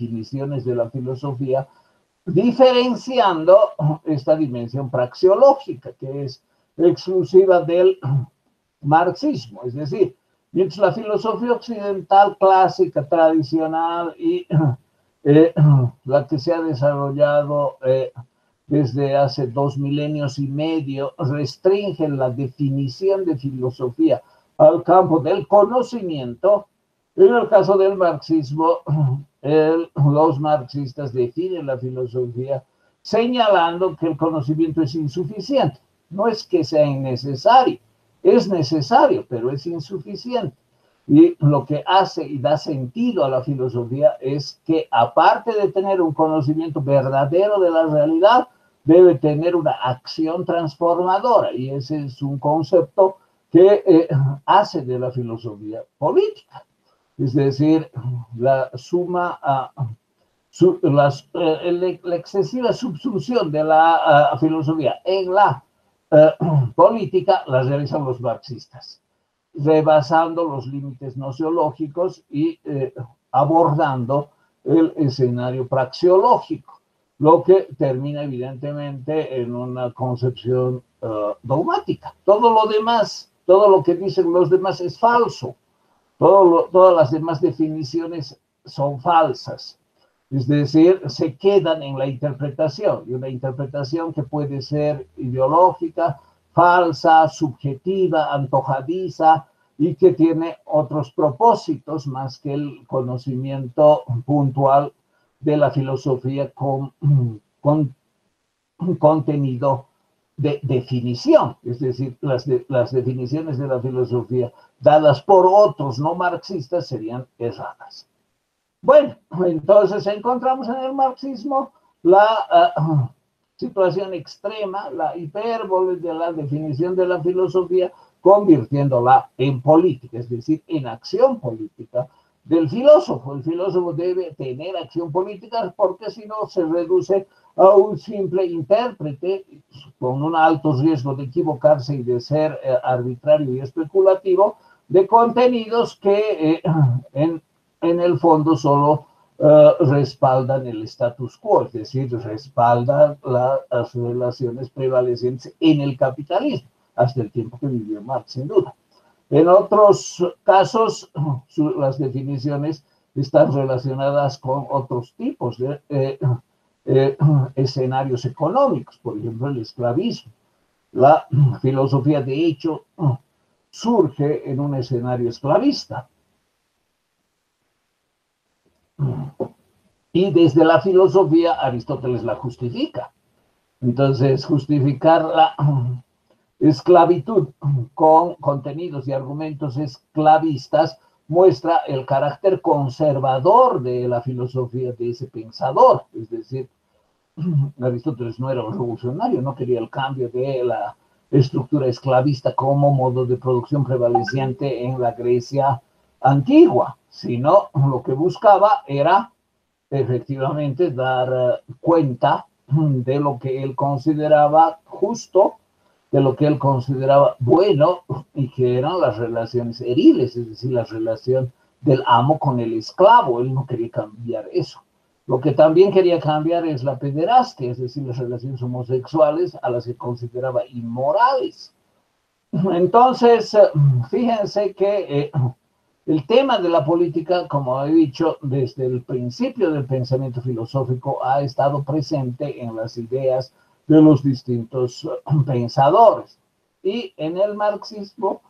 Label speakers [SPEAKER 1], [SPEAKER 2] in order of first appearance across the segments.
[SPEAKER 1] definiciones de la filosofía, diferenciando esta dimensión praxeológica, que es exclusiva del marxismo. Es decir, mientras la filosofía occidental clásica, tradicional y la que se ha desarrollado desde hace 2 milenios y medio, restringe la definición de filosofía al campo del conocimiento, en el caso del marxismo, los marxistas definen la filosofía señalando que el conocimiento es insuficiente. No es que sea innecesario, es necesario, pero es insuficiente. Y lo que hace y da sentido a la filosofía es que, aparte de tener un conocimiento verdadero de la realidad, debe tener una acción transformadora. Y ese es un concepto que hace de la filosofía política. Es decir, la excesiva subsunción de la filosofía en la política la realizan los marxistas, rebasando los límites nociológicos y abordando el escenario praxeológico, lo que termina evidentemente en una concepción dogmática. Todo lo demás, todo lo que dicen los demás es falso. Todas las demás definiciones son falsas. Es decir, se quedan en la interpretación, y una interpretación que puede ser ideológica, falsa, subjetiva, antojadiza, y que tiene otros propósitos más que el conocimiento puntual de la filosofía con contenido de definición. Es decir, las definiciones de la filosofía dadas por otros no marxistas serían erradas. Bueno, entonces encontramos en el marxismo la situación extrema, la hipérbole de la definición de la filosofía, convirtiéndola en política, es decir, en acción política del filósofo. El filósofo debe tener acción política porque si no se reduce a un simple intérprete con un alto riesgo de equivocarse y de ser arbitrario y especulativo de contenidos que en el fondo solo respaldan el status quo, es decir, respaldan las relaciones prevalecientes en el capitalismo, hasta el tiempo que vivió Marx, sin duda. En otros casos, las definiciones están relacionadas con otros tipos de escenarios económicos, por ejemplo, el esclavismo. La filosofía, de hecho, surge en un escenario esclavista. Y desde la filosofía Aristóteles la justifica. Entonces, justificar la esclavitud con contenidos y argumentos esclavistas muestra el carácter conservador de la filosofía de ese pensador. Es decir, Aristóteles no era un revolucionario, no quería el cambio de la estructura esclavista como modo de producción prevaleciente en la Grecia antigua, sino lo que buscaba era efectivamente dar cuenta de lo que él consideraba justo, de lo que él consideraba bueno, y que eran las relaciones eriles, es decir, la relación del amo con el esclavo. Él no quería cambiar eso. Lo que también quería cambiar es la pederastia, es decir, las relaciones homosexuales a las que consideraba inmorales. Entonces, fíjense que el tema de la política, como he dicho, desde el principio del pensamiento filosófico ha estado presente en las ideas de los distintos pensadores. Y en el marxismo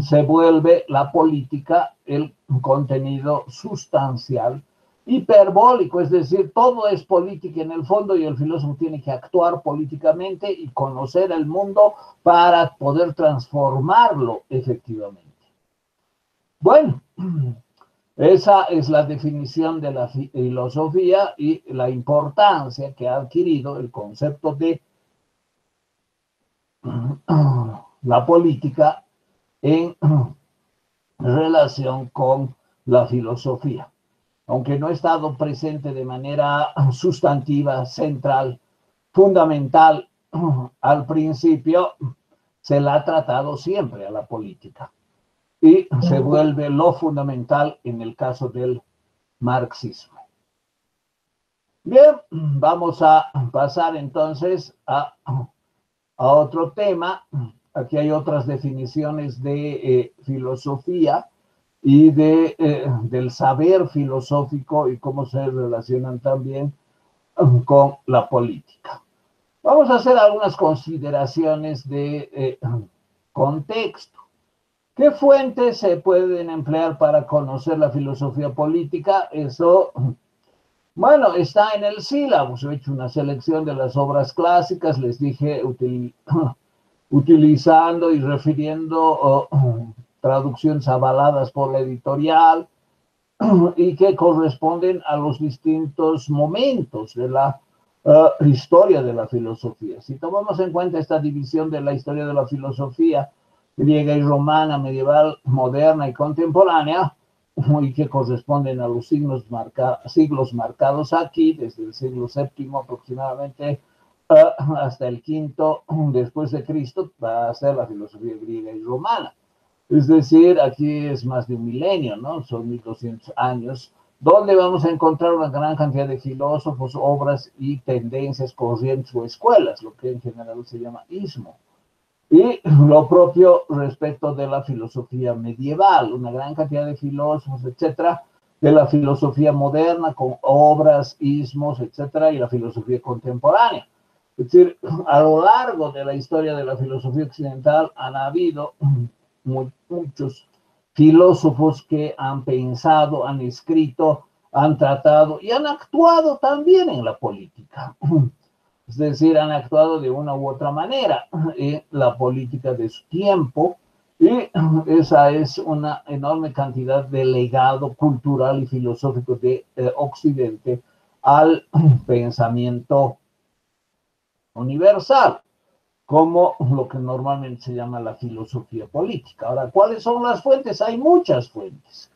[SPEAKER 1] se vuelve la política el contenido sustancial hiperbólico, es decir, todo es política en el fondo y el filósofo tiene que actuar políticamente y conocer el mundo para poder transformarlo efectivamente. Bueno, esa es la definición de la filosofía y la importancia que ha adquirido el concepto de la política en relación con la filosofía. Aunque no ha estado presente de manera sustantiva, central, fundamental al principio, se la ha tratado siempre a la política. Y se vuelve lo fundamental en el caso del marxismo. Bien, vamos a pasar entonces a otro tema. Aquí hay otras definiciones de filosofía y del saber filosófico y cómo se relacionan también con la política. Vamos a hacer algunas consideraciones de contexto. ¿Qué fuentes se pueden emplear para conocer la filosofía política? Eso, bueno, está en el sílabus. He hecho una selección de las obras clásicas, les dije, utilizando y refiriendo traducciones avaladas por la editorial y que corresponden a los distintos momentos de la historia de la filosofía. Si tomamos en cuenta esta división de la historia de la filosofía griega y romana, medieval, moderna y contemporánea, y que corresponden a los siglos marcados aquí, desde el siglo VII aproximadamente hasta el V después de Cristo, va a ser la filosofía griega y romana. Es decir, aquí es más de un milenio, ¿no? Son 1200 años, donde vamos a encontrar una gran cantidad de filósofos, obras y tendencias, corrientes o escuelas, lo que en general se llama ismo. Y lo propio respecto de la filosofía medieval, una gran cantidad de filósofos, etcétera, de la filosofía moderna con obras, ismos, etcétera, y la filosofía contemporánea. Es decir, a lo largo de la historia de la filosofía occidental han habido muchos filósofos que han pensado, han escrito, han tratado y han actuado también en la política. Es decir, han actuado de una u otra manera en la política de su tiempo, y esa es una enorme cantidad de legado cultural y filosófico de Occidente al pensamiento universal, como lo que normalmente se llama la filosofía política. Ahora, ¿cuáles son las fuentes? Hay muchas fuentes.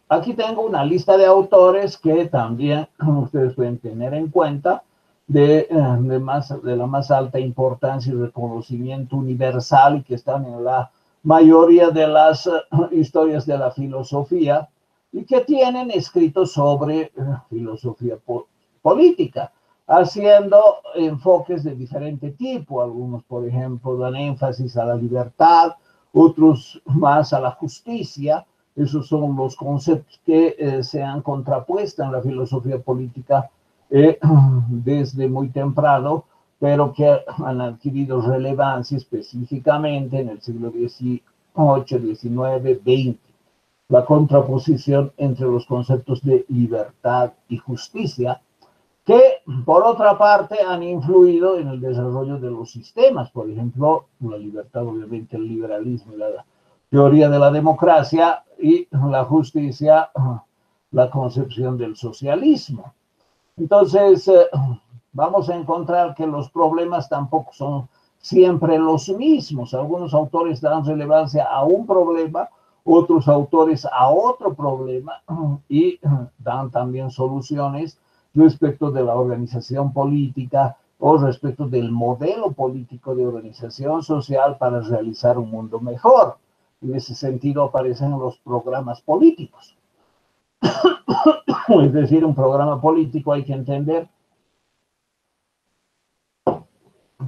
[SPEAKER 1] Aquí tengo una lista de autores que también ustedes pueden tener en cuenta de la más alta importancia y reconocimiento universal, y que están en la mayoría de las historias de la filosofía, y que tienen escritos sobre filosofía política, haciendo enfoques de diferente tipo. Algunos, por ejemplo, dan énfasis a la libertad, otros más a la justicia. Esos son los conceptos que se han contrapuesto en la filosofía política desde muy temprano, pero que han adquirido relevancia específicamente en el siglo XVIII, XIX, XX. La contraposición entre los conceptos de libertad y justicia, que por otra parte han influido en el desarrollo de los sistemas. Por ejemplo, la libertad, obviamente el liberalismo y la teoría de la democracia, y la justicia, la concepción del socialismo. Entonces, vamos a encontrar que los problemas tampoco son siempre los mismos. Algunos autores dan relevancia a un problema, otros autores a otro problema, y dan también soluciones respecto de la organización política o respecto del modelo político de organización social para realizar un mundo mejor. En ese sentido aparecen los programas políticos. Es decir, un programa político hay que entender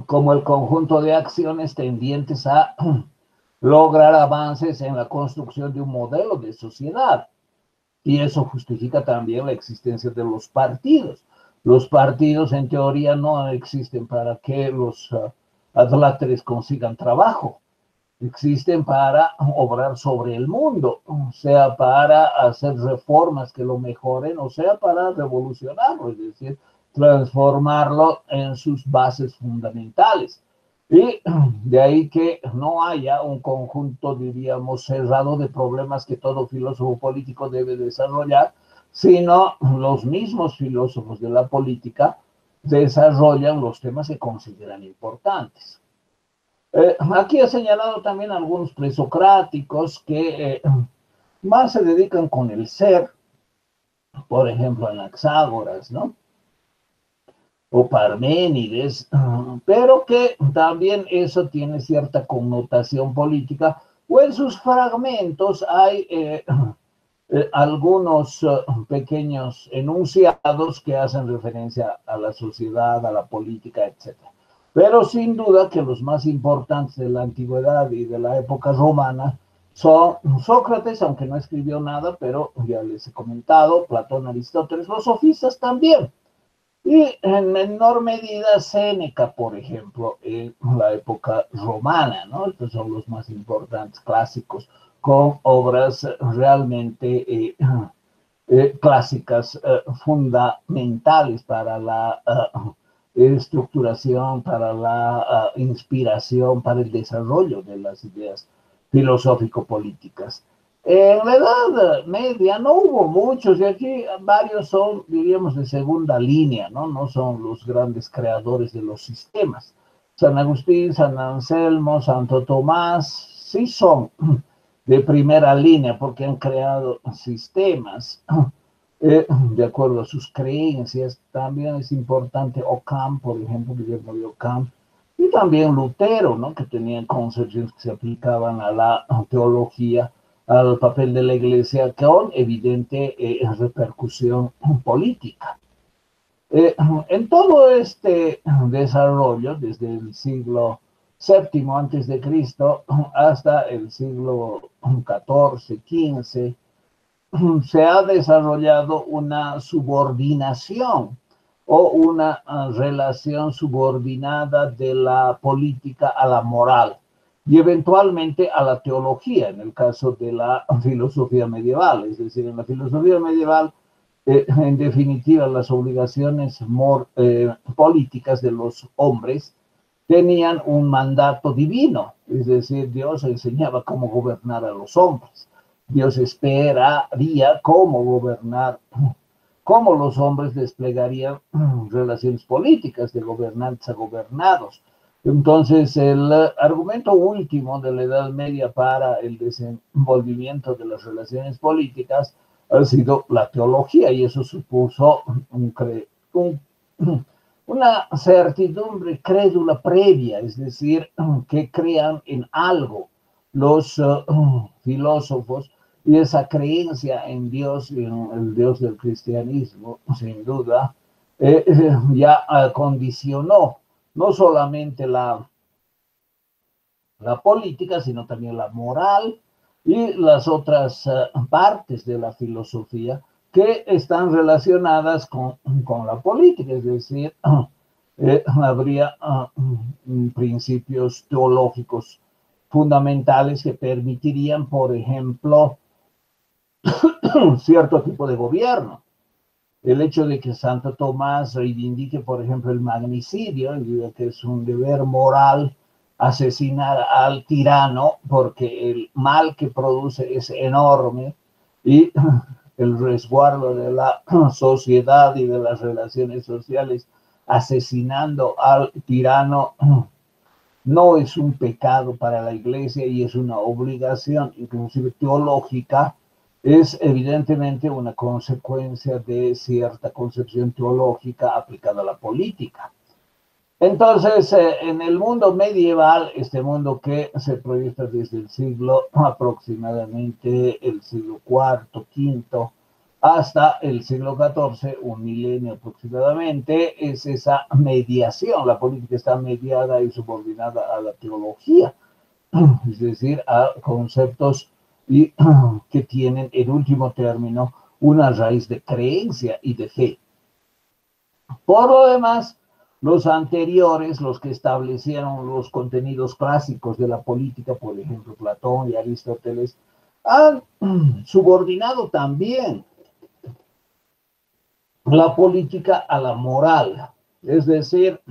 [SPEAKER 1] como el conjunto de acciones tendientes a lograr avances en la construcción de un modelo de sociedad. Y eso justifica también la existencia de los partidos. Los partidos, en teoría, no existen para que los adláteres consigan trabajo. Existen para obrar sobre el mundo, sea para hacer reformas que lo mejoren, o sea para revolucionarlo, es decir, transformarlo en sus bases fundamentales. Y de ahí que no haya un conjunto, diríamos, cerrado de problemas que todo filósofo político debe desarrollar, sino los mismos filósofos de la política desarrollan los temas que consideran importantes. Aquí he señalado también algunos presocráticos que más se dedican con el ser, por ejemplo, Anaxágoras, ¿no? O Parménides, pero que también eso tiene cierta connotación política, o en sus fragmentos hay algunos pequeños enunciados que hacen referencia a la sociedad, a la política, etcétera. Pero sin duda que los más importantes de la antigüedad y de la época romana son Sócrates, aunque no escribió nada, pero ya les he comentado, Platón, Aristóteles, los sofistas también. Y en menor medida Séneca, por ejemplo, en la época romana, ¿no? Estos son los más importantes clásicos, con obras realmente clásicas fundamentales para la estructuración, para la inspiración, para el desarrollo de las ideas filosófico-políticas. En la Edad Media no hubo muchos, y aquí varios son, diríamos, de segunda línea, ¿no? No son los grandes creadores de los sistemas. San Agustín, San Anselmo, Santo Tomás, sí son de primera línea porque han creado sistemas de acuerdo a sus creencias. También es importante Ockham, por ejemplo, Guillermo de Ockham, y también Lutero, ¿no? Que tenían concepciones que se aplicaban a la teología, al papel de la iglesia, con evidente repercusión política. En todo este desarrollo, desde el siglo VII antes de Cristo hasta el siglo XIV, XV, se ha desarrollado una subordinación o una relación subordinada de la política a la moral y eventualmente a la teología, en el caso de la filosofía medieval. Es decir, en la filosofía medieval, en definitiva, las obligaciones políticas de los hombres tenían un mandato divino, es decir, Dios enseñaba cómo gobernar a los hombres. Dios esperaría cómo gobernar, cómo los hombres desplegarían relaciones políticas de gobernantes a gobernados. Entonces, el argumento último de la Edad Media para el desenvolvimiento de las relaciones políticas ha sido la teología, y eso supuso una certidumbre crédula previa, es decir, que crean en algo los filósofos, y esa creencia en Dios, en el Dios del cristianismo, sin duda, ya condicionó no solamente la política, sino también la moral y las otras partes de la filosofía que están relacionadas con la política, es decir, habría principios teológicos fundamentales que permitirían, por ejemplo, cierto tipo de gobierno. El hecho de que Santo Tomás reivindique, por ejemplo, el magnicidio, y diga que es un deber moral asesinar al tirano porque el mal que produce es enorme y el resguardo de la sociedad y de las relaciones sociales asesinando al tirano no es un pecado para la iglesia y es una obligación, inclusive teológica, es evidentemente una consecuencia de cierta concepción teológica aplicada a la política. Entonces, en el mundo medieval, este mundo que se proyecta desde el siglo aproximadamente el siglo IV, V, hasta el siglo XIV, un milenio aproximadamente, es esa mediación. La política está mediada y subordinada a la teología, es decir, a conceptos que tienen en último término una raíz de creencia y de fe. Por lo demás, los anteriores, los que establecieron los contenidos clásicos de la política, por ejemplo, Platón y Aristóteles, han subordinado también la política a la moral. Es decir,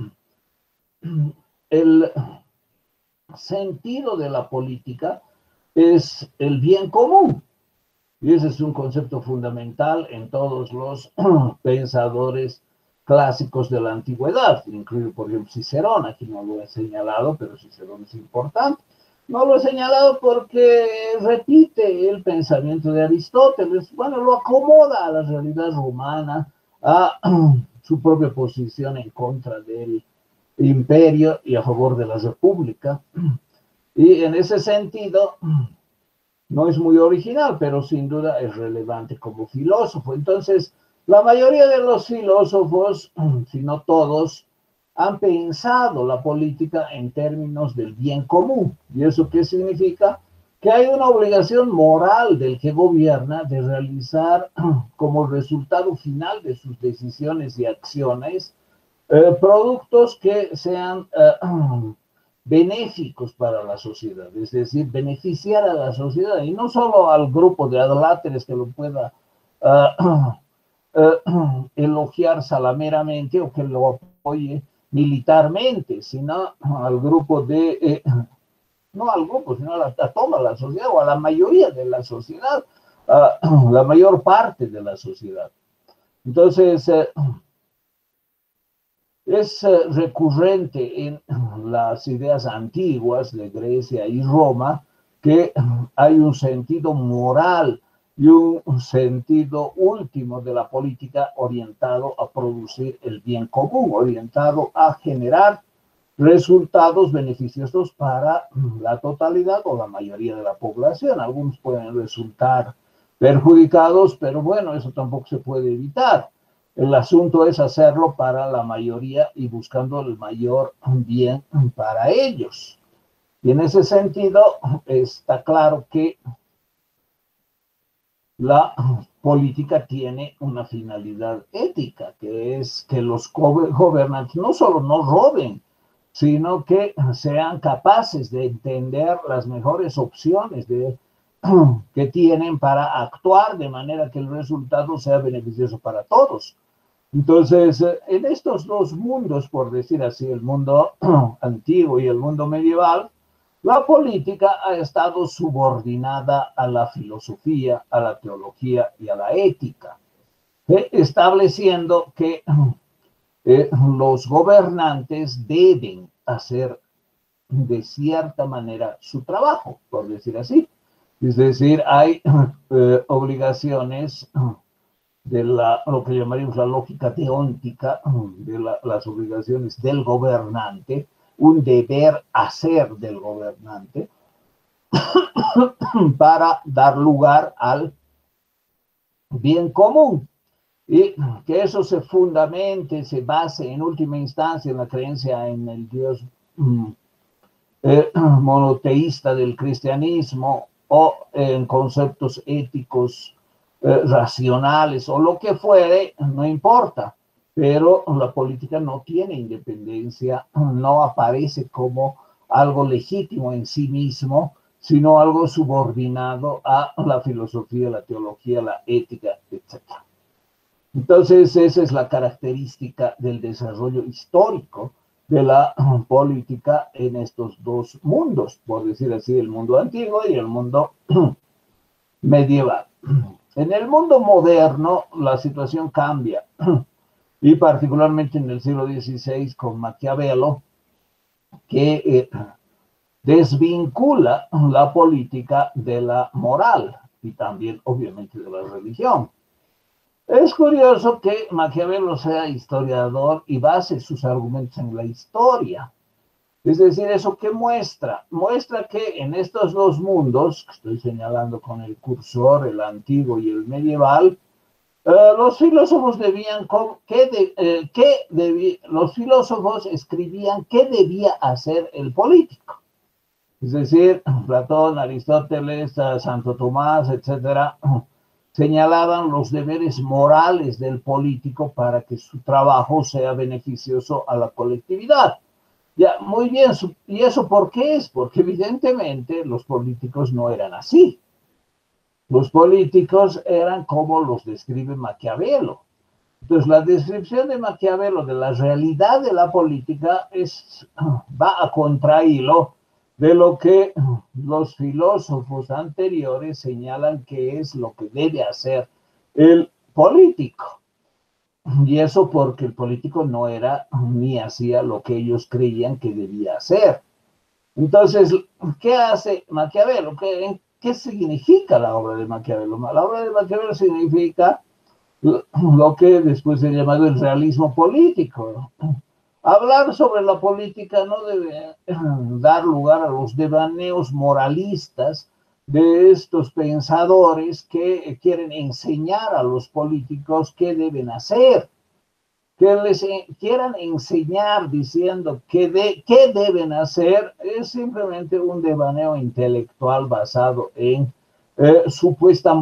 [SPEAKER 1] el sentido de la política es el bien común. Y ese es un concepto fundamental en todos los pensadores clásicos de la antigüedad, incluido por ejemplo Cicerón. Aquí no lo he señalado, pero Cicerón es importante. No lo he señalado porque repite el pensamiento de Aristóteles, bueno, lo acomoda a la realidad romana, a su propia posición en contra del imperio y a favor de la república. Y en ese sentido, no es muy original, pero sin duda es relevante como filósofo. Entonces, la mayoría de los filósofos, si no todos, han pensado la política en términos del bien común. ¿Y eso qué significa? Que hay una obligación moral del que gobierna de realizar como resultado final de sus decisiones y acciones productos que sean benéficos para la sociedad, es decir, beneficiar a la sociedad y no solo al grupo de adláteres que lo pueda elogiar salameramente o que lo apoye militarmente, sino al grupo no al grupo, sino a toda la sociedad o a la mayoría de la sociedad, la mayor parte de la sociedad. Entonces, es recurrente en las ideas antiguas de Grecia y Roma que hay un sentido moral y un sentido último de la política orientado a producir el bien común, orientado a generar resultados beneficiosos para la totalidad o la mayoría de la población. Algunos pueden resultar perjudicados, pero bueno, eso tampoco se puede evitar. El asunto es hacerlo para la mayoría y buscando el mayor bien para ellos. Y en ese sentido está claro que la política tiene una finalidad ética, que es que los gobernantes no solo no roben, sino que sean capaces de entender las mejores opciones que tienen para actuar de manera que el resultado sea beneficioso para todos. Entonces, en estos dos mundos, por decir así, el mundo antiguo y el mundo medieval, la política ha estado subordinada a la filosofía, a la teología y a la ética, estableciendo que los gobernantes deben hacer de cierta manera su trabajo, por decir así. Es decir, hay obligaciones de lo que llamaríamos la lógica deóntica, de las obligaciones del gobernante, un deber hacer del gobernante para dar lugar al bien común. Y que eso se fundamente, se base en última instancia en la creencia en el Dios monoteísta del cristianismo o en conceptos éticos racionales o lo que fuere, no importa. Pero la política no tiene independencia, no aparece como algo legítimo en sí mismo, sino algo subordinado a la filosofía, la teología, la ética, etc. Entonces, esa es la característica del desarrollo histórico de la política en estos dos mundos, por decir así, el mundo antiguo y el mundo medieval. En el mundo moderno, la situación cambia, y particularmente en el siglo XVI con Maquiavelo, que desvincula la política de la moral y también, obviamente, de la religión. Es curioso que Maquiavelo sea historiador y base sus argumentos en la historia. Es decir, ¿eso qué muestra? Muestra que en estos dos mundos, que estoy señalando con el cursor, el antiguo y el medieval, los filósofos los filósofos escribían qué debía hacer el político. Es decir, Platón, Aristóteles, Santo Tomás, etcétera, señalaban los deberes morales del político para que su trabajo sea beneficioso a la colectividad. Ya, muy bien, ¿y eso por qué es? Porque evidentemente los políticos no eran así. Los políticos eran como los describe Maquiavelo. Entonces, la descripción de Maquiavelo de la realidad de la política va a contrahilo de lo que los filósofos anteriores señalan que es lo que debe hacer el político. Y eso porque el político no era ni hacía lo que ellos creían que debía hacer. Entonces, ¿qué hace Maquiavelo? ¿Qué significa la obra de Maquiavelo? La obra de Maquiavelo significa lo que después se ha llamado el realismo político. Hablar sobre la política no debe dar lugar a los devaneos moralistas de estos pensadores que quieren enseñar a los políticos qué deben hacer, que les quieran enseñar diciendo qué deben hacer, es simplemente un devaneo intelectual basado en supuesta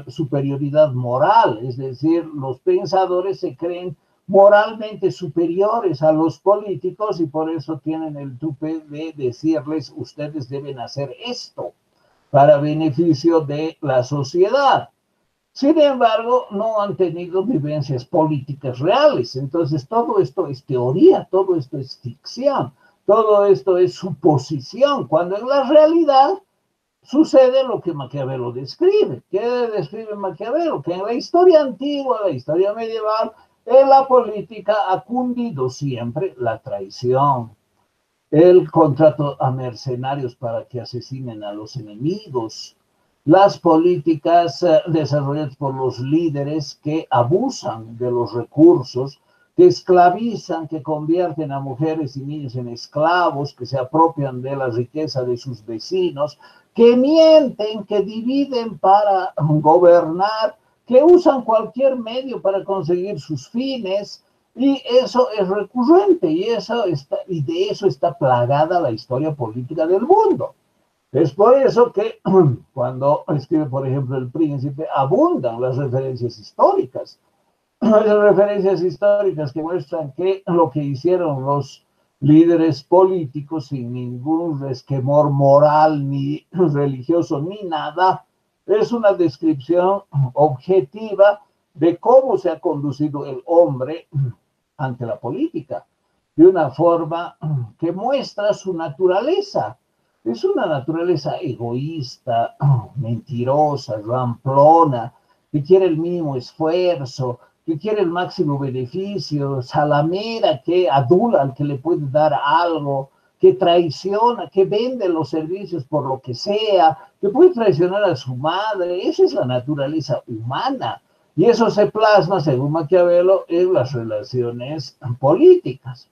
[SPEAKER 1] superioridad moral, es decir, los pensadores se creen moralmente superiores a los políticos y por eso tienen el tupe de decirles, ustedes deben hacer esto para beneficio de la sociedad. Sin embargo, no han tenido vivencias políticas reales. Entonces, todo esto es teoría, todo esto es ficción, todo esto es suposición, cuando en la realidad sucede lo que Maquiavelo describe. ¿Qué describe Maquiavelo? Que en la historia antigua, la historia medieval, en la política ha cundido siempre la traición, el contrato a mercenarios para que asesinen a los enemigos, las políticas desarrolladas por los líderes que abusan de los recursos, que esclavizan, que convierten a mujeres y niños en esclavos, que se apropian de la riqueza de sus vecinos, que mienten, que dividen para gobernar, que usan cualquier medio para conseguir sus fines, y eso es recurrente, y de eso está plagada la historia política del mundo. Es por eso que cuando escribe, por ejemplo, El Príncipe, abundan las referencias históricas. Esas referencias históricas que muestran que lo que hicieron los líderes políticos sin ningún resquemor moral, ni religioso, ni nada, es una descripción objetiva de cómo se ha conducido el hombre ante la política, de una forma que muestra su naturaleza. Es una naturaleza egoísta, mentirosa, ramplona, que quiere el mínimo esfuerzo, que quiere el máximo beneficio, salamera, que adula al que le puede dar algo, que traiciona, que vende los servicios por lo que sea, que puede traicionar a su madre. Esa es la naturaleza humana. Y eso se plasma, según Maquiavelo, en las relaciones políticas.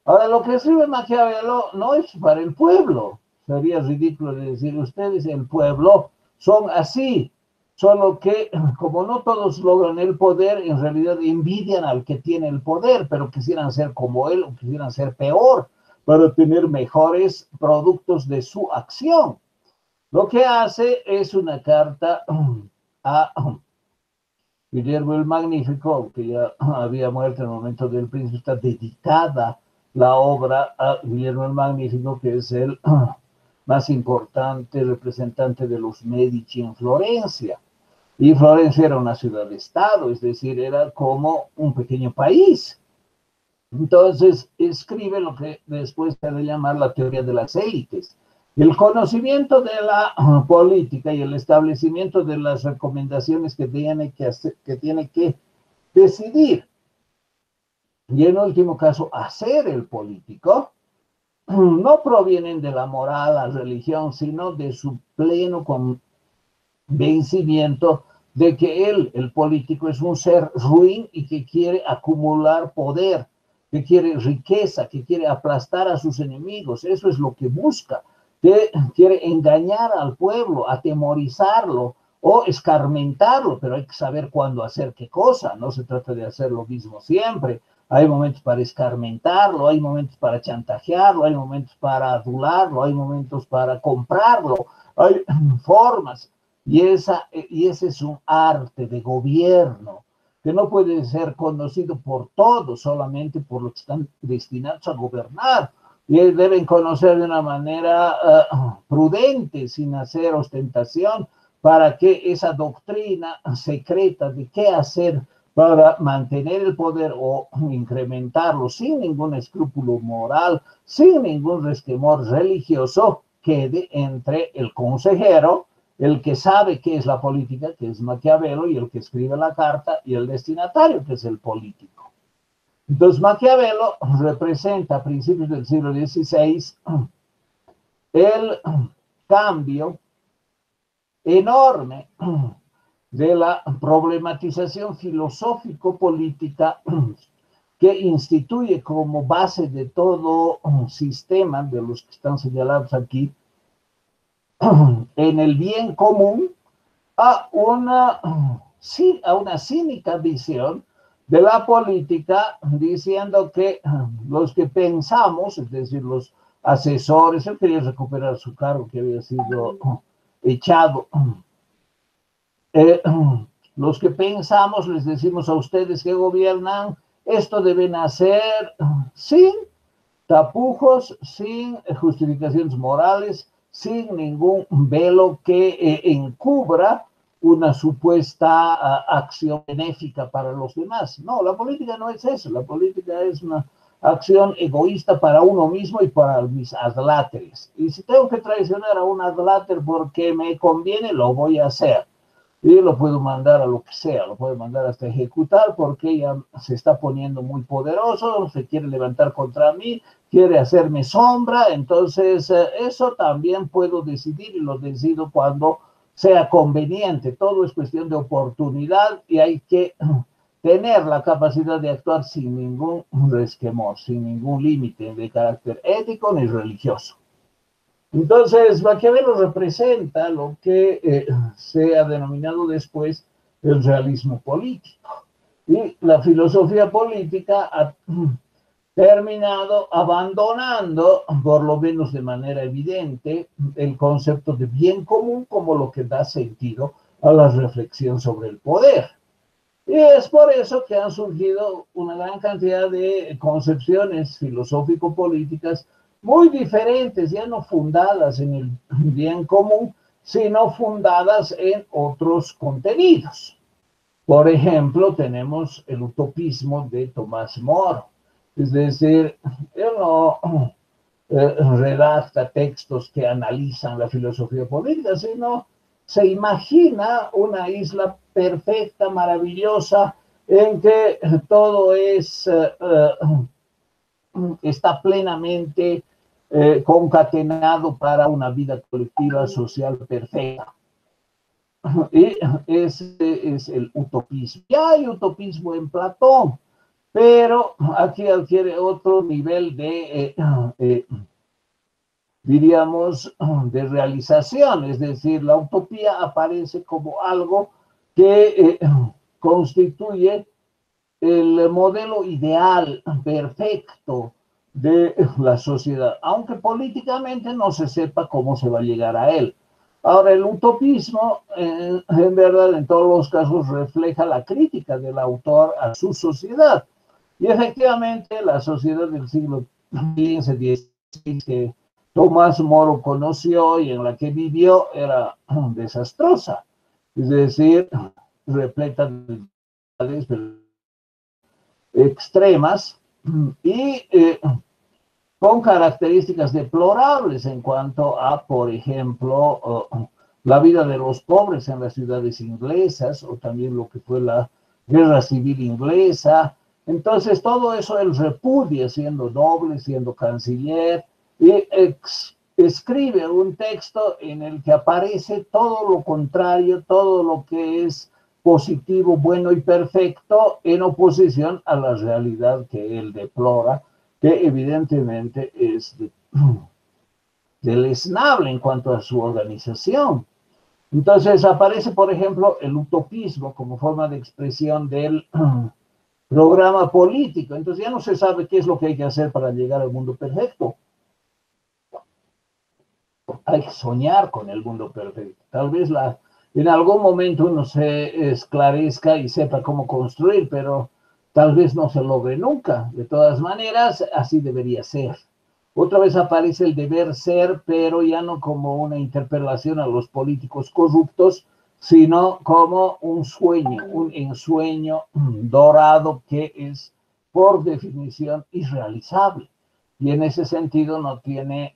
[SPEAKER 1] Ahora, lo que escribe Maquiavelo no es para el pueblo. Sería ridículo decir, ustedes, el pueblo, son así. Solo que, como no todos logran el poder, en realidad envidian al que tiene el poder, pero quisieran ser como él o quisieran ser peor para tener mejores productos de su acción. Lo que hace es una carta a Guillermo el Magnífico, que ya había muerto en el momento del Príncipe, está dedicada la obra a Guillermo el Magnífico, que es el más importante representante de los Medici en Florencia. Y Florencia era una ciudad-estado, es decir, era como un pequeño país. Entonces, escribe lo que después se ha de llamar la teoría de las élites. El conocimiento de la política y el establecimiento de las recomendaciones que tiene que decidir. Y en último caso, hacer el político, no provienen de la moral, la religión, sino de su pleno convencimiento de que él, el político, es un ser ruin y que quiere acumular poder, que quiere riqueza, que quiere aplastar a sus enemigos. Eso es lo que busca, que quiere engañar al pueblo, atemorizarlo o escarmentarlo, pero hay que saber cuándo hacer qué cosa. No se trata de hacer lo mismo siempre. Hay momentos para escarmentarlo, hay momentos para chantajearlo, hay momentos para adularlo, hay momentos para comprarlo, hay formas. Y ese es un arte de gobierno que no puede ser conocido por todos, solamente por los que están destinados a gobernar. Y deben conocer de una manera prudente, sin hacer ostentación, para que esa doctrina secreta de qué hacer para mantener el poder o incrementarlo sin ningún escrúpulo moral, sin ningún resquemor religioso, quede entre el consejero, el que sabe qué es la política, que es Maquiavelo, y el que escribe la carta, y el destinatario, que es el político. Entonces, Maquiavelo representa a principios del siglo XVI el cambio enorme de la problematización filosófico-política que instituye como base de todo sistema de los que están señalados aquí en el bien común a una cínica visión de la política, diciendo que los que pensamos, es decir, los asesores, él quería recuperar su cargo que había sido echado. Eh, los que pensamos, les decimos a ustedes que gobiernan, esto deben hacer sin tapujos, sin justificaciones morales, sin ningún velo que encubra una supuesta acción benéfica para los demás. No, la política no es eso, la política es una acción egoísta para uno mismo y para mis adláteres. Y si tengo que traicionar a un adláter porque me conviene, lo voy a hacer. Y lo puedo mandar a lo que sea, lo puedo mandar hasta ejecutar porque ya se está poniendo muy poderoso, se quiere levantar contra mí, quiere hacerme sombra, entonces eso también puedo decidir y lo decido cuando sea conveniente. Todo es cuestión de oportunidad y hay que tener la capacidad de actuar sin ningún resquemor, sin ningún límite de carácter ético ni religioso. Entonces, Maquiavelo representa lo que se ha denominado después el realismo político. Y la filosofía política ha terminado abandonando, por lo menos de manera evidente, el concepto de bien común como lo que da sentido a la reflexión sobre el poder. Y es por eso que han surgido una gran cantidad de concepciones filosófico-políticas muy diferentes, ya no fundadas en el bien común, sino fundadas en otros contenidos. Por ejemplo, tenemos el utopismo de Tomás Moro, es decir, él no redacta textos que analizan la filosofía política, sino se imagina una isla perfecta, maravillosa, en que todo está plenamente concatenado para una vida colectiva social perfecta. Y ese es el utopismo. Ya hay utopismo en Platón, pero aquí adquiere otro nivel de diríamos, de realización, es decir, la utopía aparece como algo que constituye el modelo ideal, perfecto de la sociedad, aunque políticamente no se sepa cómo se va a llegar a él. Ahora, el utopismo, en verdad, en todos los casos, refleja la crítica del autor a su sociedad. Y efectivamente, la sociedad del siglo XV, XVI, que Tomás Moro conoció y en la que vivió era desastrosa, es decir, repleta de extremas y con características deplorables en cuanto a, por ejemplo, la vida de los pobres en las ciudades inglesas o también lo que fue la guerra civil inglesa. Entonces, todo eso él repudia siendo noble, siendo canciller, y escribe un texto en el que aparece todo lo contrario, todo lo que es positivo, bueno y perfecto, en oposición a la realidad que él deplora, que evidentemente es deleznable en cuanto a su organización. Entonces aparece, por ejemplo, el utopismo como forma de expresión del programa político. Entonces ya no se sabe qué es lo que hay que hacer para llegar al mundo perfecto. Hay que soñar con el mundo perfecto. Tal vez en algún momento uno se esclarezca y sepa cómo construir, pero tal vez no se logre nunca. De todas maneras, así debería ser. Otra vez aparece el deber ser, pero ya no como una interpelación a los políticos corruptos, sino como un sueño, un ensueño dorado que es, por definición, irrealizable. Y en ese sentido no tiene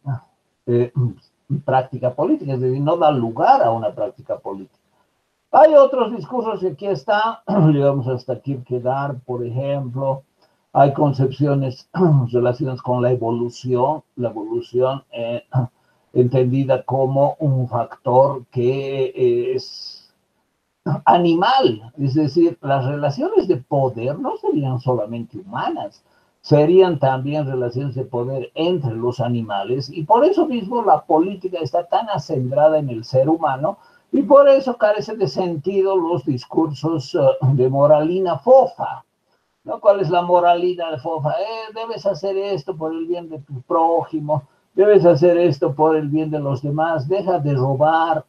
[SPEAKER 1] práctica política, es decir, no da lugar a una práctica política. Hay otros discursos que aquí están, llegamos hasta Kierkegaard, por ejemplo, hay concepciones relacionadas con la evolución entendida como un factor que es animal, es decir, las relaciones de poder no serían solamente humanas, serían también relaciones de poder entre los animales, y por eso mismo la política está tan acendrada en el ser humano, y por eso carece de sentido los discursos de moralina fofa, ¿no? ¿Cuál es la moralidad de fofa? Debes hacer esto por el bien de tu prójimo, debes hacer esto por el bien de los demás, deja de robar,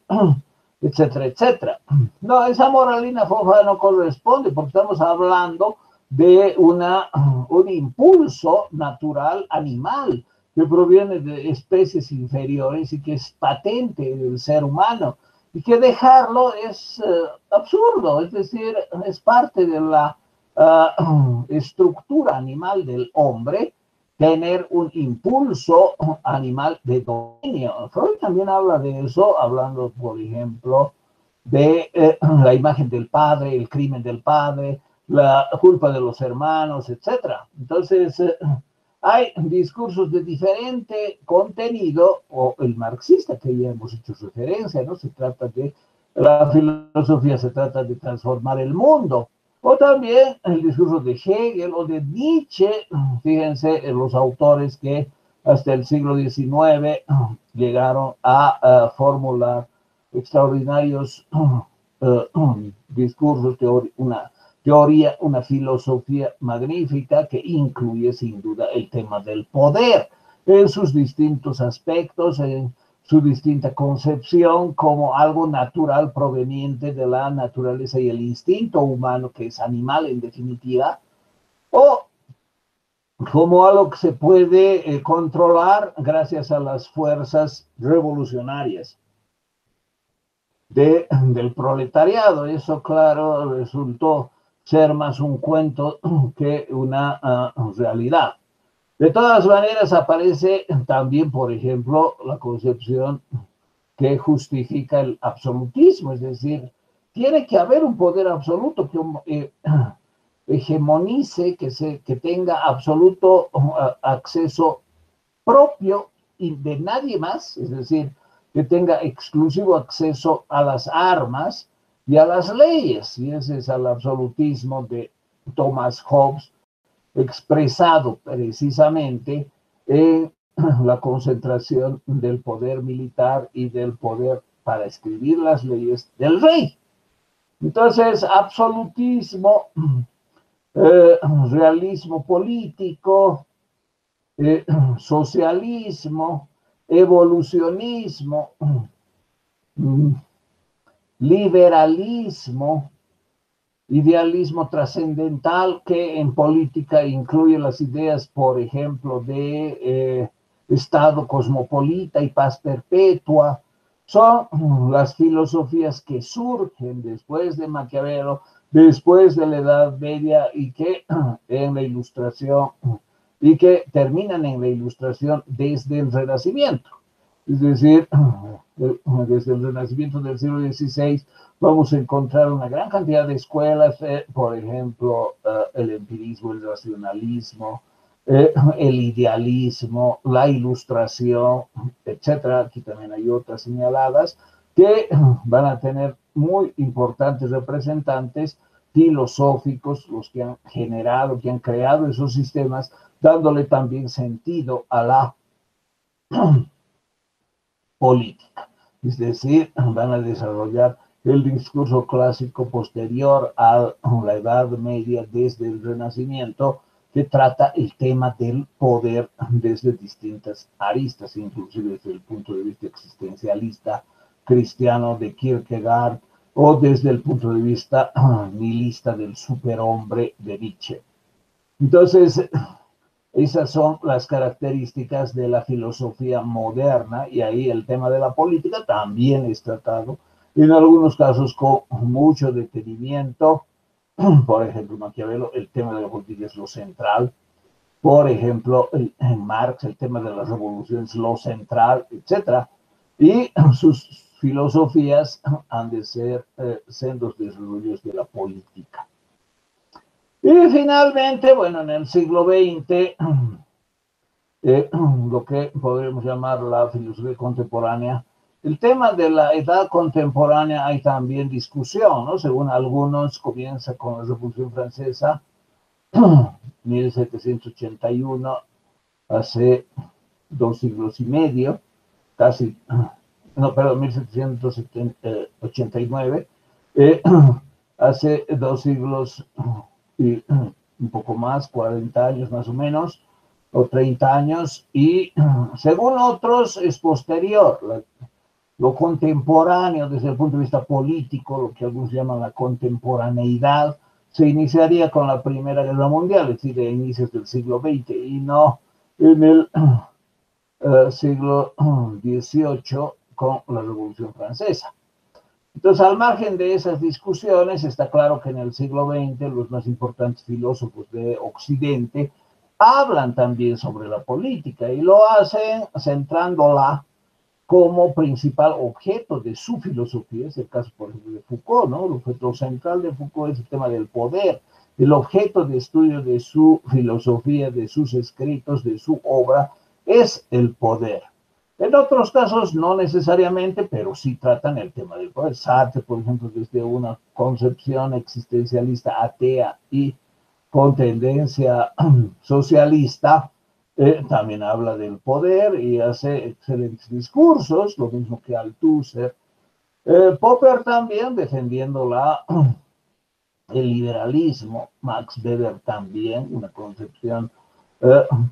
[SPEAKER 1] etcétera, etcétera. No, esa moralina fofa no corresponde, porque estamos hablando de un impulso natural animal que proviene de especies inferiores y que es patente del ser humano, y que dejarlo es absurdo, es decir, es parte de la estructura animal del hombre tener un impulso animal de dominio. Freud también habla de eso, hablando, por ejemplo, de la imagen del padre, el crimen del padre, la culpa de los hermanos, etcétera. Entonces, hay discursos de diferente contenido, o el marxista que ya hemos hecho referencia, ¿no? Se trata de, la filosofía se trata de transformar el mundo. O también el discurso de Hegel o de Nietzsche, fíjense, los autores que hasta el siglo XIX llegaron a formular extraordinarios discursos, una teoría, una filosofía magnífica que incluye sin duda el tema del poder en sus distintos aspectos, en su distinta concepción como algo natural proveniente de la naturaleza y el instinto humano, que es animal en definitiva, o como algo que se puede controlar gracias a las fuerzas revolucionarias del proletariado. Eso, claro, resultó ser más un cuento que una realidad. De todas maneras, aparece también, por ejemplo, la concepción que justifica el absolutismo, es decir, tiene que haber un poder absoluto que hegemonice, que tenga absoluto acceso propio y de nadie más, es decir, que tenga exclusivo acceso a las armas y a las leyes, y ese es el absolutismo de Thomas Hobbes, expresado precisamente en la concentración del poder militar y del poder para escribir las leyes del rey. Entonces, absolutismo, realismo político, socialismo, evolucionismo, liberalismo, idealismo trascendental, que en política incluye las ideas, por ejemplo, de Estado cosmopolita y paz perpetua. Son las filosofías que surgen después de Maquiavelo, después de la Edad Media, y que en la Ilustración, y que terminan en la Ilustración desde el Renacimiento. Es decir, desde el Renacimiento del siglo XVI vamos a encontrar una gran cantidad de escuelas, por ejemplo, el empirismo, el racionalismo, el idealismo, la Ilustración, etcétera. Aquí también hay otras señaladas que van a tener muy importantes representantes filosóficos, los que han generado, que han creado esos sistemas, dándole también sentido a la política. Es decir, van a desarrollar el discurso clásico posterior a la Edad Media, desde el Renacimiento, que trata el tema del poder desde distintas aristas, inclusive desde el punto de vista existencialista cristiano de Kierkegaard, o desde el punto de vista nihilista del superhombre de Nietzsche. Entonces, esas son las características de la filosofía moderna, y ahí el tema de la política también es tratado, en algunos casos con mucho detenimiento. Por ejemplo, Maquiavelo, el tema de la política es lo central. Por ejemplo, en Marx, el tema de la revolución es lo central, etc. Y sus filosofías han de ser sendos desarrollos de la política. Y finalmente, bueno, en el siglo XX, lo que podríamos llamar la filosofía contemporánea, el tema de la edad contemporánea hay también discusión, ¿no? Según algunos, comienza con la Revolución Francesa, 1781, hace 2 siglos y medio, casi, no, perdón, 1789, hace 2 siglos y un poco más, 40 años más o menos, o 30 años, y según otros es posterior. Lo contemporáneo desde el punto de vista político, lo que algunos llaman la contemporaneidad, se iniciaría con la Primera Guerra Mundial, es decir, a inicios del siglo XX, y no en el siglo XVIII con la Revolución Francesa. Entonces, al margen de esas discusiones, está claro que en el siglo XX los más importantes filósofos de Occidente hablan también sobre la política y lo hacen centrándola como principal objeto de su filosofía. Es el caso, por ejemplo, de Foucault, ¿no? El objeto central de Foucault es el tema del poder. El objeto de estudio de su filosofía, de sus escritos, de su obra, es el poder. En otros casos, no necesariamente, pero sí tratan el tema del poder. Sartre, por ejemplo, desde una concepción existencialista atea y con tendencia socialista, también habla del poder y hace excelentes discursos, lo mismo que Althusser. Popper también defendiendo el liberalismo, Max Weber también, una concepción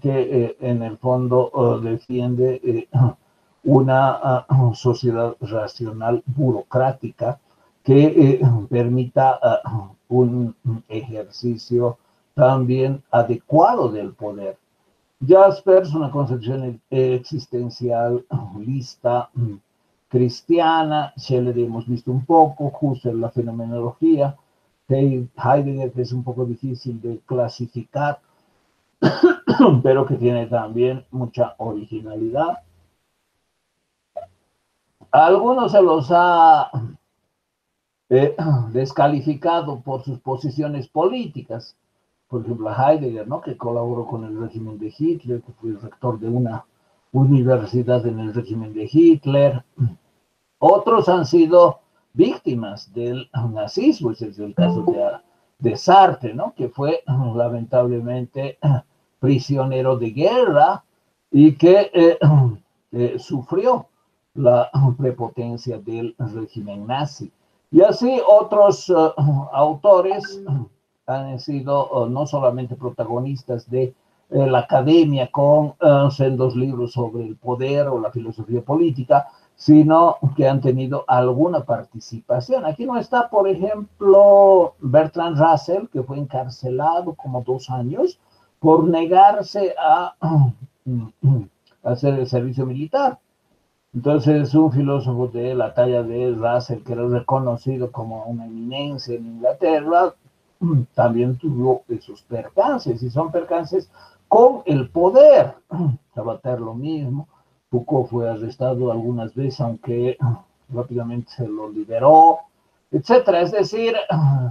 [SPEAKER 1] que en el fondo defiende una sociedad racional burocrática que permita un ejercicio también adecuado del poder. Jaspers, una concepción existencialista cristiana. Scheller hemos visto un poco, Husserl la fenomenología, Heidegger, que es un poco difícil de clasificar, pero que tiene también mucha originalidad. A algunos se los ha descalificado por sus posiciones políticas. Por ejemplo, Heidegger, ¿no? Que colaboró con el régimen de Hitler, que fue el rector de una universidad en el régimen de Hitler. Otros han sido víctimas del nazismo, ese es el caso de Sartre, ¿no? Que fue lamentablemente prisionero de guerra y que sufrió la prepotencia del régimen nazi. Y así otros autores han sido no solamente protagonistas de la academia con sendos libros sobre el poder o la filosofía política, sino que han tenido alguna participación. Aquí no está, por ejemplo, Bertrand Russell, que fue encarcelado como 2 años por negarse a hacer el servicio militar. Entonces, un filósofo de la talla de Russell, que era reconocido como una eminencia en Inglaterra, también tuvo esos percances, y son percances con el poder. Sabater lo mismo. Foucault fue arrestado algunas veces, aunque rápidamente se lo liberó, etcétera. Es decir,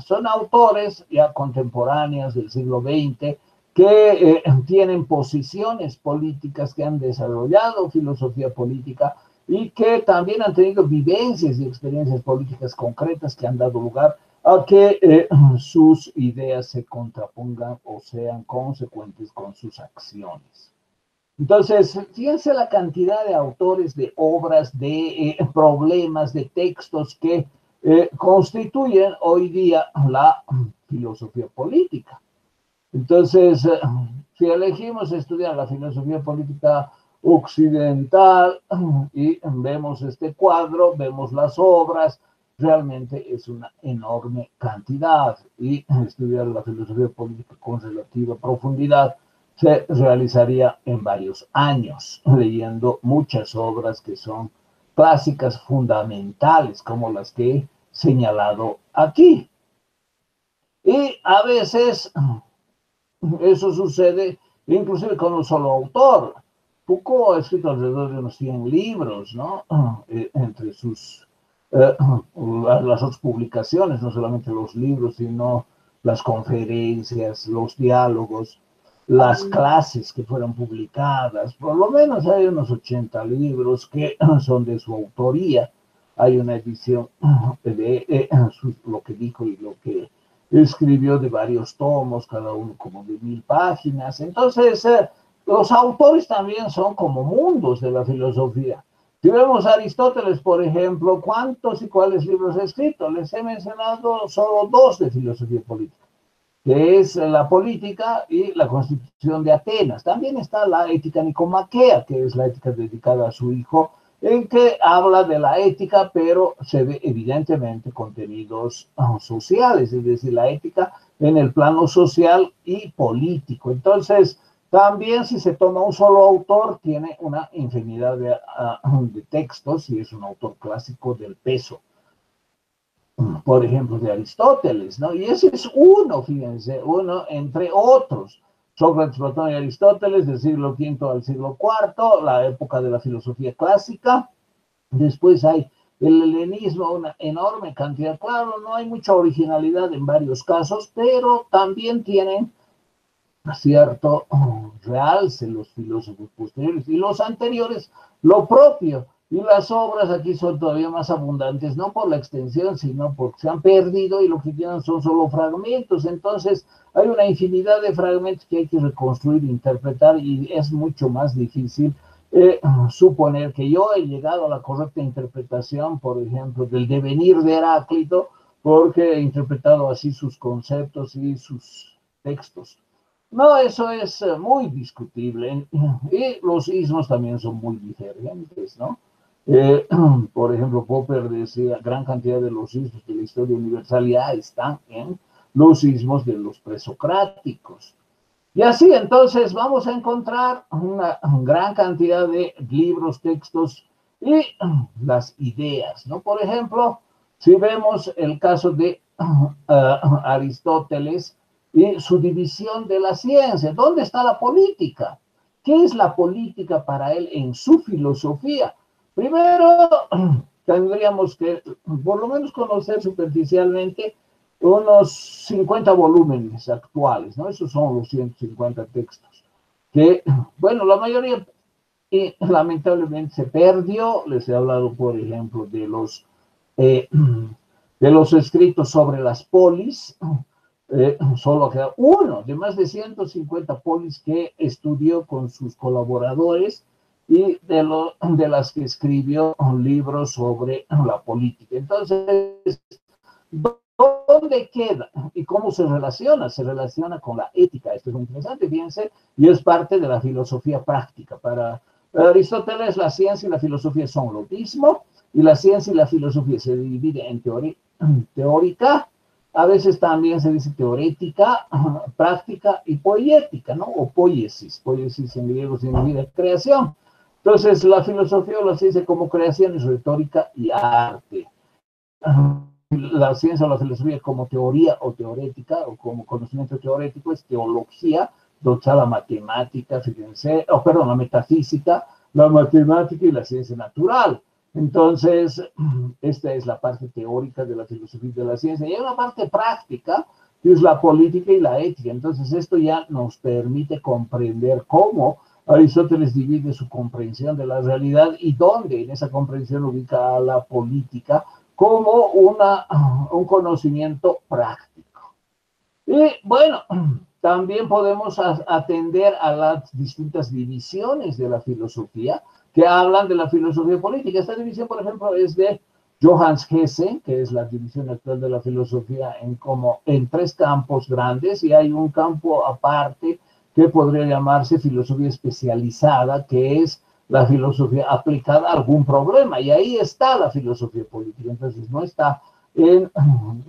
[SPEAKER 1] son autores ya contemporáneos del siglo XX que tienen posiciones políticas, que han desarrollado filosofía política y que también han tenido vivencias y experiencias políticas concretas que han dado lugar a que sus ideas se contrapongan o sean consecuentes con sus acciones. Entonces, fíjense la cantidad de autores, de obras, de problemas, de textos que constituyen hoy día la filosofía política. Entonces, si elegimos estudiar la filosofía política occidental y vemos este cuadro, vemos las obras, realmente es una enorme cantidad, y estudiar la filosofía política con relativa profundidad se realizaría en varios años, leyendo muchas obras que son clásicas fundamentales, como las que he señalado aquí. Y a veces eso sucede inclusive con un solo autor. Foucault ha escrito alrededor de unos 100 libros, ¿no? Entre las otras publicaciones, no solamente los libros, sino las conferencias, los diálogos, las clases que fueron publicadas. Por lo menos hay unos 80 libros que son de su autoría. Hay una edición de lo que dijo y lo que escribió de varios tomos, cada uno como de 1000 páginas. Entonces, los autores también son como mundos de la filosofía. Si vemos a Aristóteles, por ejemplo, ¿cuántos y cuáles libros ha escrito? Les he mencionado solo dos de filosofía política, que es la política y la Constitución de Atenas. También está la ética nicomaquea, que es la ética dedicada a su hijo, en que habla de la ética, pero se ve evidentemente contenidos sociales, es decir, la ética en el plano social y político. Entonces, también si se toma un solo autor, tiene una infinidad de textos y es un autor clásico del peso, por ejemplo, de Aristóteles, ¿no? Y ese es uno, fíjense, uno entre otros. Sócrates, Platón y Aristóteles, del siglo V al siglo IV, la época de la filosofía clásica. Después hay el helenismo, una enorme cantidad. Claro, no hay mucha originalidad en varios casos, pero también tienen cierto realce los filósofos posteriores y los anteriores, lo propio. Y las obras aquí son todavía más abundantes, no por la extensión, sino porque se han perdido y lo que quedan son solo fragmentos. Entonces, hay una infinidad de fragmentos que hay que reconstruir, interpretar, y es mucho más difícil suponer que yo he llegado a la correcta interpretación, por ejemplo, del devenir de Heráclito, porque he interpretado así sus conceptos y sus textos. No, eso es muy discutible. Y los ismos también son muy diferentes, ¿no? Eh, por ejemplo, Popper decía, gran cantidad de los ismos de la historia universal ya están en los ismos de los presocráticos. Y así, entonces, vamos a encontrar una gran cantidad de libros, textos y las ideas, ¿no? Por ejemplo, si vemos el caso de Aristóteles y su división de la ciencia, ¿dónde está la política? ¿Qué es la política para él en su filosofía? Primero, tendríamos que, por lo menos, conocer superficialmente unos 50 volúmenes actuales, ¿no? Esos son los 150 textos, que, bueno, la mayoría lamentablemente se perdió. Les he hablado, por ejemplo, eh, de los escritos sobre las polis. Solo queda uno de más de 150 polis que estudió con sus colaboradores y de las que escribió libros sobre la política. Entonces, ¿dónde queda y cómo se relaciona? Se relaciona con la ética. Esto es muy interesante, fíjense, y es parte de la filosofía práctica. Para Aristóteles, la ciencia y la filosofía son lo mismo, y la ciencia y la filosofía se divide en teórica, a veces también se dice teorética, práctica y poética, ¿no? O poiesis. Poiesis en griego significa creación. Entonces, la filosofía o la ciencia como creación es retórica y arte. La ciencia o la filosofía como teoría o teorética o como conocimiento teórico es teología, donde está la matemática, fíjense, perdón, la metafísica, la matemática y la ciencia natural. Entonces, esta es la parte teórica de la filosofía y de la ciencia. Y hay una parte práctica, que es la política y la ética. Entonces, esto ya nos permite comprender cómo Aristóteles divide su comprensión de la realidad y dónde en esa comprensión ubica a la política como un conocimiento práctico. Y bueno, también podemos atender a las distintas divisiones de la filosofía que hablan de la filosofía política. Esta división, por ejemplo, es de Johannes Hesse, que es la división actual de la filosofía en tres campos grandes, y hay un campo aparte que podría llamarse filosofía especializada, que es la filosofía aplicada a algún problema, y ahí está la filosofía política. Entonces no está en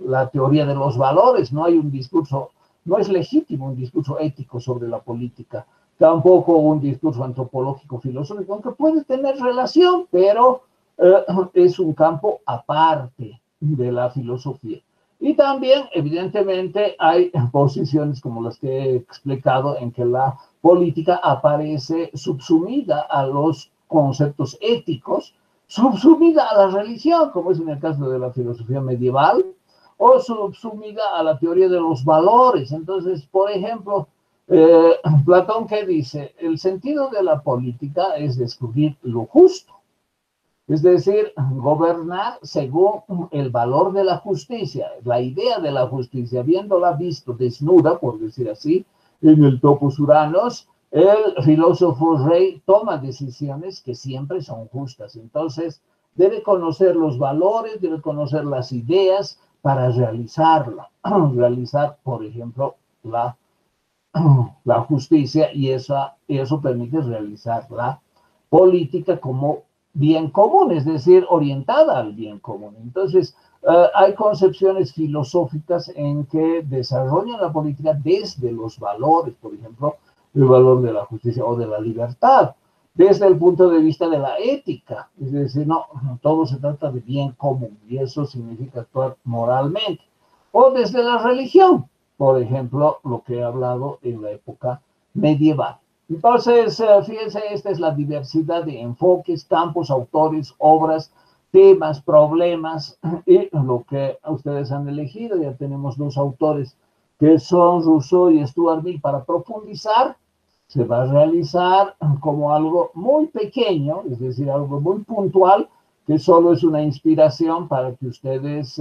[SPEAKER 1] la teoría de los valores, no hay un discurso, no es legítimo un discurso ético sobre la política, tampoco un discurso antropológico filosófico, aunque puede tener relación, pero es un campo aparte de la filosofía. Y también, evidentemente, hay posiciones como las que he explicado en que la política aparece subsumida a los conceptos éticos, subsumida a la religión, como es en el caso de la filosofía medieval, o subsumida a la teoría de los valores. Entonces, por ejemplo, Platón, ¿qué dice? El sentido de la política es descubrir lo justo. Es decir, gobernar según el valor de la justicia, la idea de la justicia, habiéndola visto desnuda, por decir así, en el Topos Uranos, el filósofo Rey toma decisiones que siempre son justas. Entonces, debe conocer los valores, debe conocer las ideas para realizarla. Realizar, por ejemplo, la justicia y eso permite realizar la política como bien común, es decir, orientada al bien común. Entonces, hay concepciones filosóficas en que desarrollan la política desde los valores, por ejemplo, el valor de la justicia o de la libertad, desde el punto de vista de la ética, es decir, no, todo se trata de bien común y eso significa actuar moralmente, o desde la religión, por ejemplo, lo que he hablado en la época medieval. Entonces, fíjense, esta es la diversidad de enfoques, campos, autores, obras, temas, problemas, y lo que ustedes han elegido. Ya tenemos dos autores que son Rousseau y Stuart Mill para profundizar. Se va a realizar como algo muy pequeño, es decir, algo muy puntual, que solo es una inspiración para que ustedes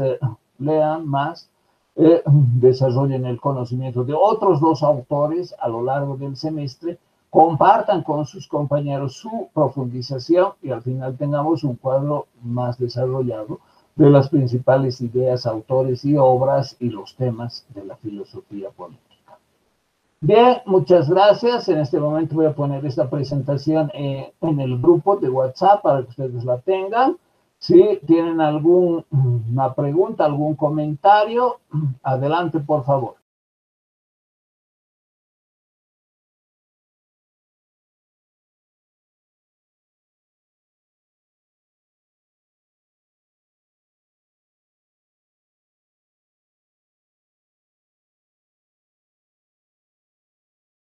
[SPEAKER 1] lean más, desarrollen el conocimiento de otros dos autores a lo largo del semestre, compartan con sus compañeros su profundización y al final tengamos un cuadro más desarrollado de las principales ideas, autores y obras y los temas de la filosofía política. Bien, muchas gracias. En este momento voy a poner esta presentación en el grupo de WhatsApp para que ustedes la tengan. Si tienen alguna pregunta, algún comentario, adelante, por favor.